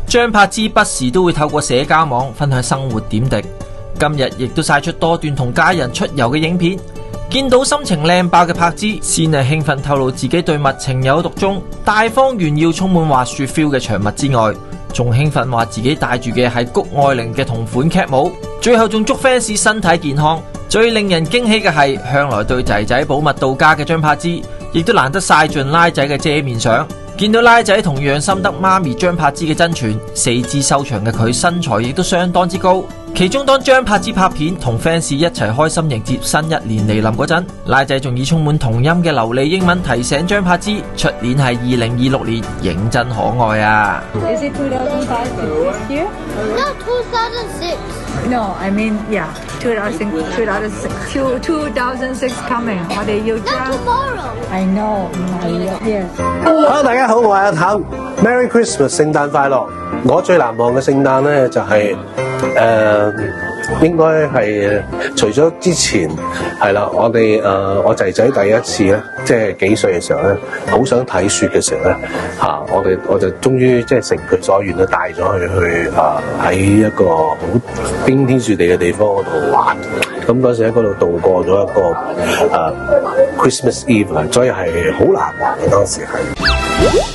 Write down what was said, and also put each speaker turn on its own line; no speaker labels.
張柏芝不時都會透過社交網分享生活點滴，今日亦都晒出多段同家人出遊嘅影片。見到心情靚爆嘅柏芝，先係興奮透露自己對物情有獨鍾，大方炫耀充滿滑雪 feel 嘅長襪之外，仲興奮話自己戴住嘅係谷愛凌嘅同款 cap 帽，最後仲祝 fans 身體健康。最令人驚喜嘅係，向來對仔仔保密到家嘅張柏芝，亦都難得晒盡拉仔嘅遮面相。見到拉仔同樣深得媽咪張柏芝嘅真傳，四肢修長嘅佢身材亦都相當之高。其中當張柏芝拍片同 fans 一齊開心迎接新一年嚟臨嗰陣，拉仔仲以充滿童音嘅流利英文提醒張柏芝，出年係2026年，認真可愛啊。
Is it 2005 this year?
No, 2006.
No, I mean, yeah, 2006 coming. 我哋要
Not tomorrow.
I know, 唔係啊 ，yes.
Hello， 大家好，我係阿譚 ，Merry Christmas， 聖誕快樂！我最難忘嘅聖誕咧就係應該係除咗之前係啦，我仔仔第一次咧，即係幾歲嘅時候咧，好想睇雪嘅時候咧，我就終於即係成佢所願咧，帶咗佢去喺一個好冰天雪地嘅地方嗰度玩。咁嗰時喺嗰度度過咗一個Christmas Eve，所以係好難忘嘅當時係。